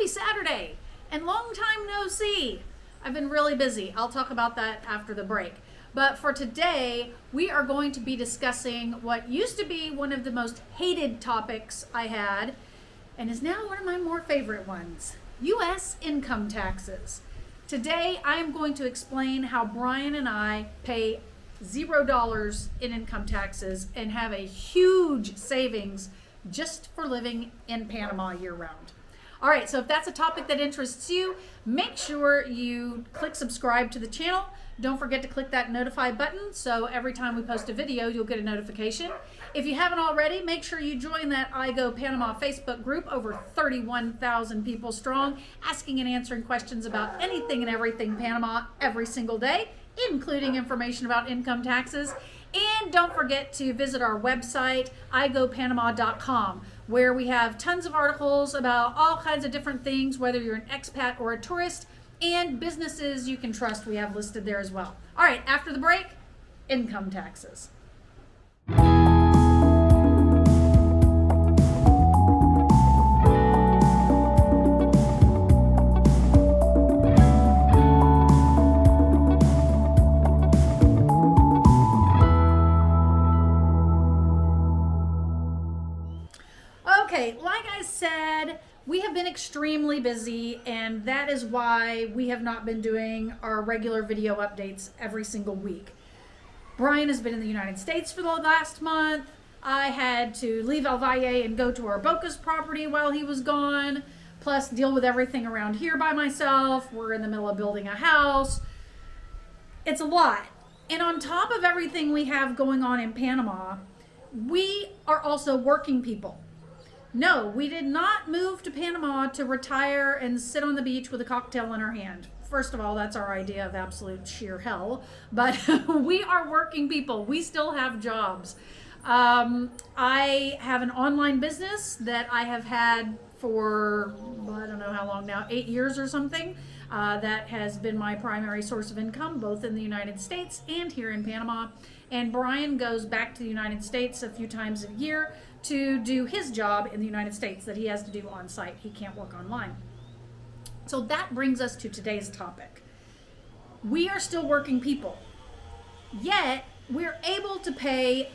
Happy Saturday and long time no see. I've been really busy. I'll talk about that after the break. But for today, we are going to be discussing what used to be one of the most hated topics I had and is now one of my more favorite ones, U.S. income taxes. Today, I am going to explain how Brian and I pay $0 in income taxes and have a huge savings just for living in Panama year round. All right, so if that's a topic that interests you, make sure you click subscribe to the channel. Don't forget to click that notify button so every time we post a video, you'll get a notification. If you haven't already, make sure you join that I Go Panama Facebook group, over 31,000 people strong, asking and answering questions about anything and everything Panama every single day, including information about income taxes. And don't forget to visit our website, igopanama.com, where we have tons of articles about all kinds of different things, whether you're an expat or a tourist, and businesses you can trust we have listed there as well. All right, after the break, income taxes. Okay, like I said, we have been extremely busy, and that is why we have not been doing our regular video updates every single week. Brian has been in the United States for the last month. I had to leave El Valle and go to our Bocas property while he was gone, plus deal with everything around here by myself. We're in the middle of building a house. It's a lot. And on top of everything we have going on in Panama, we are also working people. No, we did not move to Panama to retire and sit on the beach with a cocktail in our hand. First of all, that's our idea of absolute sheer hell. But we are working people. We still have jobs. I have an online business that I have had for, I don't know how long now, 8 years or something. That has been my primary source of income, both in the United States and here in Panama. And Brian goes back to the United States a few times a year to do his job in the United States that he has to do on site. He can't work online. So that brings us to today's topic. We are still working people, yet we're able to pay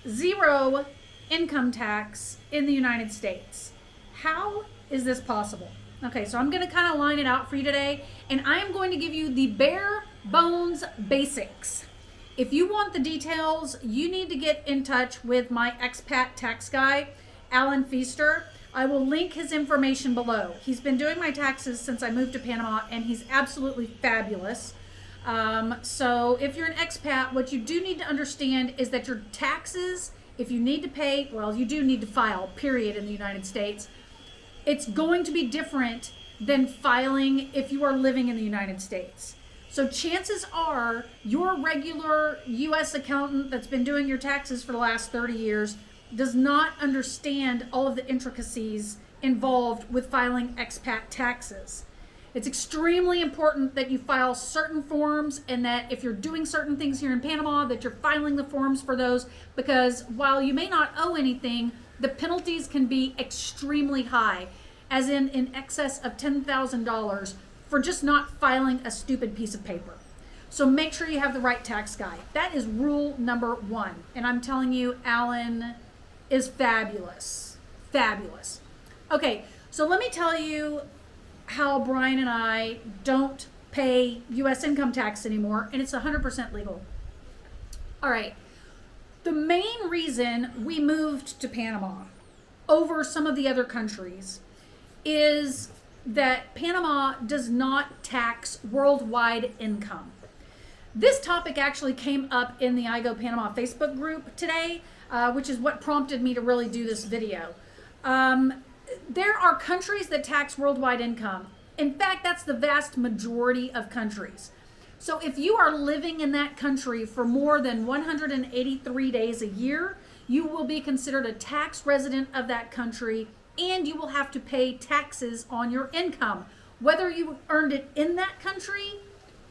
zero income tax in the United States. How is this possible? Okay, so I'm going to kind of line it out for you today, and I'm going to give you the bare bones basics. If you want the details, you need to get in touch with my expat tax guy, Pfeister. I will link his information below. He's been doing my taxes since I moved to Panama, and he's absolutely fabulous. So if you're an expat, what you do need to understand is that your taxes, if you need to pay, well, you do need to file, period, in the United States. It's going to be different than filing if you are living in the United States. So chances are your regular U.S. accountant that's been doing your taxes for the last 30 years does not understand all of the intricacies involved with filing expat taxes. It's extremely important that you file certain forms, and that if you're doing certain things here in Panama, that you're filing the forms for those, because while you may not owe anything, the penalties can be extremely high, as in excess of $10,000 for just not filing a stupid piece of paper. So make sure you have the right tax guy. That is rule number one. And I'm telling you, Alan is fabulous. Fabulous. Okay, so let me tell you how Brian and I don't pay U.S. income tax anymore, and it's 100% legal. All right. The main reason we moved to Panama over some of the other countries is that Panama does not tax worldwide income. This topic actually came up in the I Go Panama Facebook group today, which is what prompted me to really do this video. There are countries that tax worldwide income. In fact, that's the vast majority of countries. So if you are living in that country for more than 183 days a year, you will be considered a tax resident of that country, and you will have to pay taxes on your income, whether you earned it in that country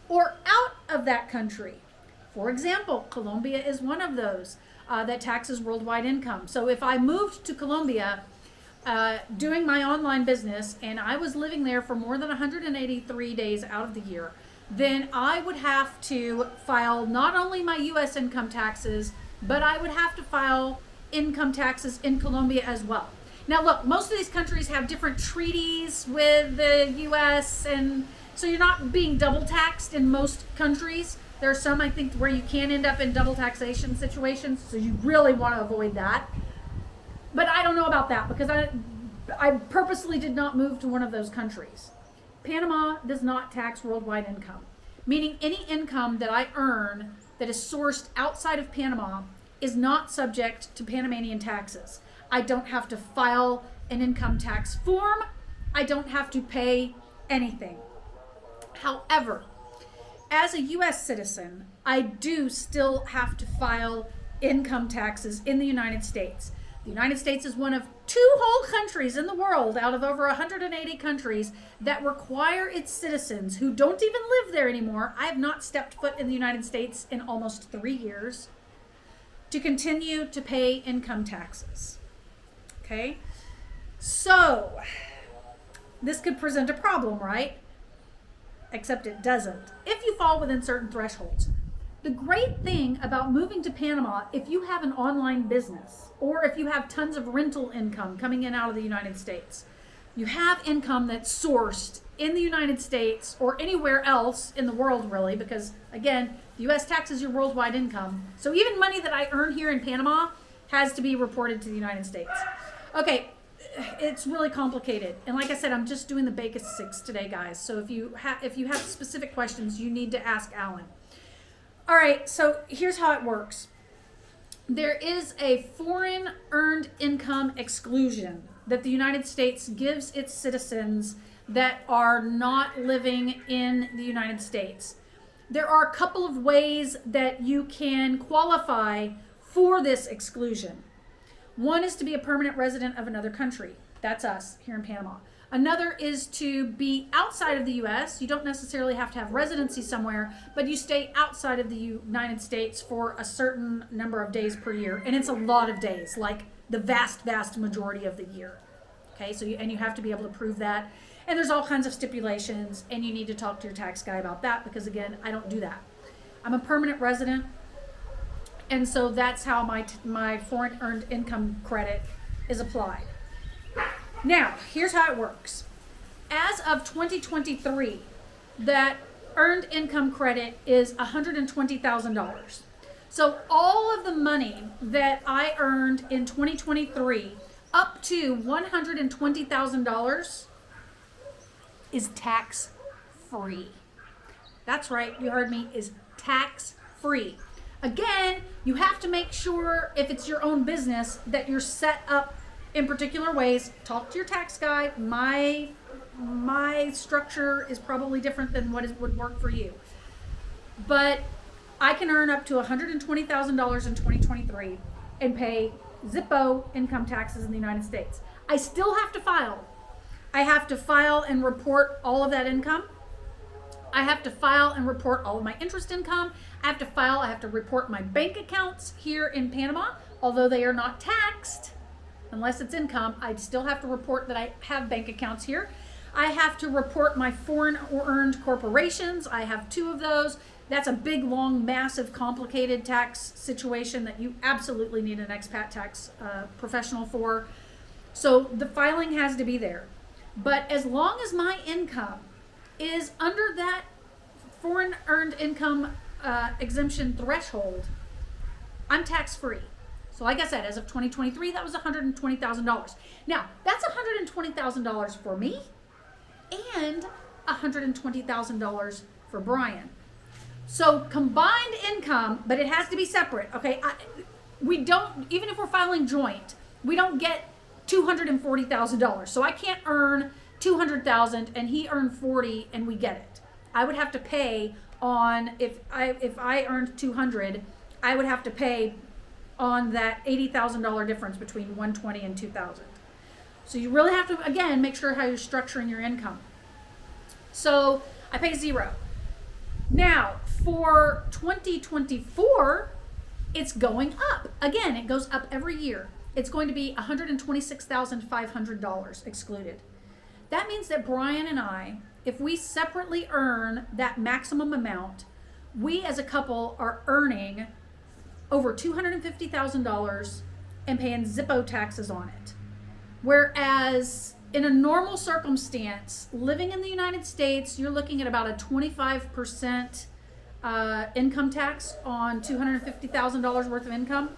or out of that country. For example, Colombia is one of those that taxes worldwide income. So if I moved to Colombia, doing my online business and I was living there for more than 183 days out of the year, then I would have to file not only my U.S. income taxes, but I would have to file income taxes in Colombia as well. Now look, most of these countries have different treaties with the U.S., and so you're not being double taxed in most countries. There are some, I think, where you can end up in double taxation situations, so you really want to avoid that. But I don't know about that because I purposely did not move to one of those countries. Panama does not tax worldwide income, meaning any income that I earn that is sourced outside of Panama is not subject to Panamanian taxes. I don't have to file an income tax form. I don't have to pay anything. However, as a U.S. citizen, I do still have to file income taxes in the United States. The United States is one of 2 whole countries in the world out of over 180 countries that require its citizens who don't even live there anymore. I have not stepped foot in the United States in almost 3 years to continue to pay income taxes. Okay? So, this could present a problem, right? Except it doesn't, if you fall within certain thresholds. The great thing about moving to Panama, if you have an online business or if you have tons of rental income coming in out of the United States, you have income that's sourced in the United States or anywhere else in the world, really, because again, the U.S. taxes your worldwide income. So even money that I earn here in Panama has to be reported to the United States. Okay, it's really complicated. And like I said, I'm just doing the basics today, guys. So if you have specific questions, you need to ask Alan. All right, so here's how it works. There is a foreign earned income exclusion that the United States gives its citizens that are not living in the United States. There are a couple of ways that you can qualify for this exclusion. One is to be a permanent resident of another country. That's us here in Panama. Another is to be outside of the U.S. You don't necessarily have to have residency somewhere, but you stay outside of the United States for a certain number of days per year. And it's a lot of days, like the vast, vast majority of the year. Okay, so you have to be able to prove that. And there's all kinds of stipulations, and you need to talk to your tax guy about that because, again, I don't do that. I'm a permanent resident, and so that's how my foreign earned income credit is applied. Now, here's how it works. As of 2023, that earned income credit is $120,000. So all of the money that I earned in 2023 up to $120,000 is tax free. That's right, you heard me, is tax free. Again, you have to make sure if it's your own business that you're set up in particular ways. Talk to your tax guy. My structure is probably different than what would work for you. But I can earn up to $120,000 in 2023 and pay Zippo income taxes in the United States. I still have to file. I have to file and report all of that income. I have to file and report all of my interest income. I have to report my bank accounts here in Panama, although they are not taxed. Unless it's income, I still have to report that I have bank accounts here. I have to report my foreign earned corporations. I have 2 of those. That's a big, long, massive, complicated tax situation that you absolutely need an expat tax professional for. So the filing has to be there. But as long as my income is under that foreign earned income exemption threshold, I'm tax free. So like I said, as of 2023, that was $120,000. Now, that's $120,000 for me and $120,000 for Brian. So combined income, but it has to be separate, okay? We don't, even if we're filing joint, we don't get $240,000. So I can't earn $200,000 and he earned $40 and we get it. I would have to pay on, if I earned $200, I would have to pay on that $80,000 difference between $120,000 and $2,000. So you really have to, again, make sure how you're structuring your income. So I pay 0. Now, for 2024, it's going up. Again, it goes up every year. it's going to be $126,500 excluded. That means that Brian and I, if we separately earn that maximum amount, we as a couple are earning over $250,000 and paying Zippo taxes on it. Whereas in a normal circumstance, living in the United States, you're looking at about a 25% income tax on $250,000 worth of income.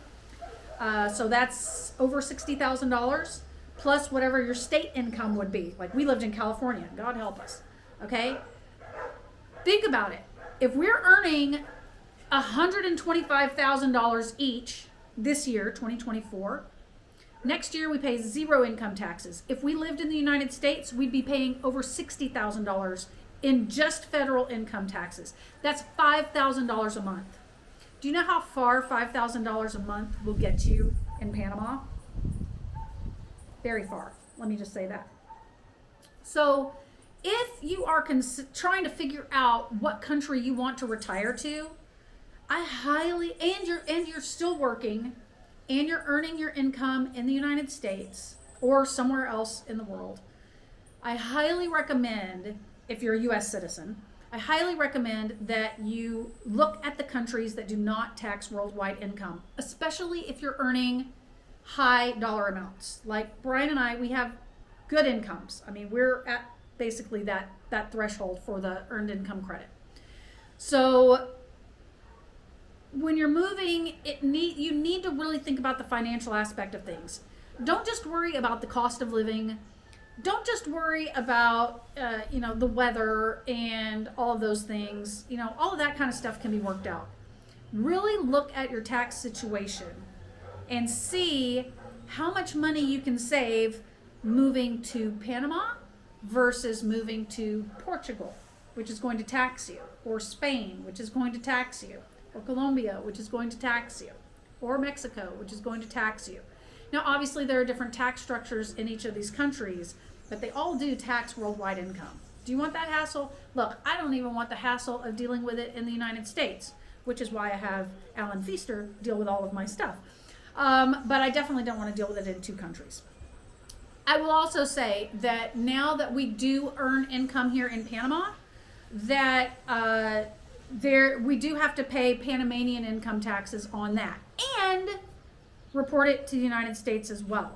So that's over $60,000 plus whatever your state income would be. Like we lived in California, God help us. Okay? Think about it. If we're earning $125,000 each this year, 2024, next year we pay zero income taxes. If we lived in the United States, we'd be paying over $60,000 in just federal income taxes. That's $5,000 a month. Do you know how far $5,000 a month will get you in Panama? Very far. Let me just say that. So if you are trying to figure out what country you want to retire to, I highly, and you're still working, and you're earning your income in the United States or somewhere else in the world, I highly recommend, if you're a U.S. citizen, I highly recommend that you look at the countries that do not tax worldwide income, especially if you're earning high dollar amounts. Like Brian and I, we have good incomes. I mean, we're at basically that threshold for the earned income credit. So when you're moving, you need to really think about the financial aspect of things. Don't just worry about the cost of living. Don't just worry about the weather and all of those things. All of that kind of stuff can be worked out. Really look at your tax situation and see how much money you can save moving to Panama versus moving to Portugal, which is going to tax you, or Spain, which is going to tax you, or Colombia, which is going to tax you, or Mexico, which is going to tax you. Now, obviously, there are different tax structures in each of these countries, but they all do tax worldwide income. Do you want that hassle? Look, I don't even want the hassle of dealing with it in the United States, which is why I have Alan Pfeister deal with all of my stuff. But I definitely don't want to deal with it in two countries. I will also say that now that we do earn income here in Panama, that we do have to pay Panamanian income taxes on that and report it to the United States as well.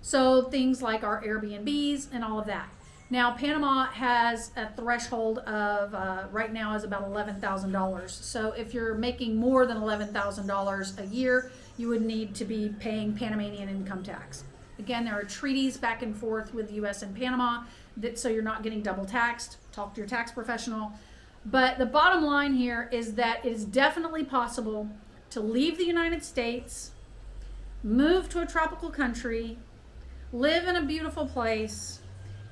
So things like our Airbnbs and all of that. Now, Panama has a threshold of right now is about $11,000. So if you're making more than $11,000 a year, you would need to be paying Panamanian income tax. Again, there are treaties back and forth with the U.S. and Panama so you're not getting double taxed. Talk to your tax professional. But the bottom line here is that it is definitely possible to leave the United States, move to a tropical country, live in a beautiful place,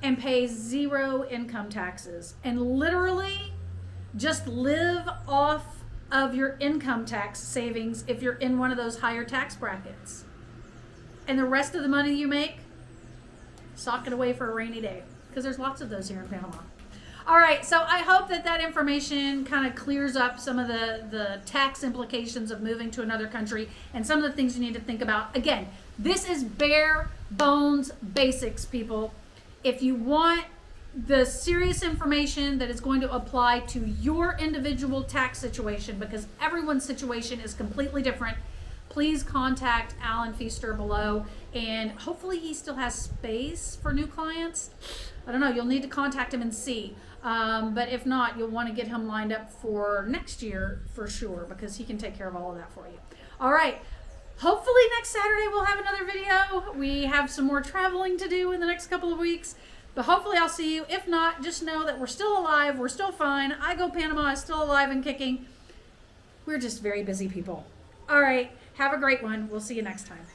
and pay zero income taxes, and literally just live off of your income tax savings if you're in one of those higher tax brackets. And the rest of the money you make, sock it away for a rainy day, because there's lots of those here in Panama. All right, so I hope that information kind of clears up some of the tax implications of moving to another country and some of the things you need to think about. Again, this is bare bones basics, people. If you want the serious information that is going to apply to your individual tax situation, because everyone's situation is completely different, please contact Alan Pfeister below, and hopefully he still has space for new clients. I don't know, you'll need to contact him and see. But if not, you'll want to get him lined up for next year for sure, because he can take care of all of that for you. All right. Hopefully next Saturday we'll have another video. We have some more traveling to do in the next couple of weeks, but hopefully I'll see you. If not, just know that we're still alive. We're still fine. I Go Panama is still alive and kicking. We're just very busy people. All right. Have a great one. We'll see you next time.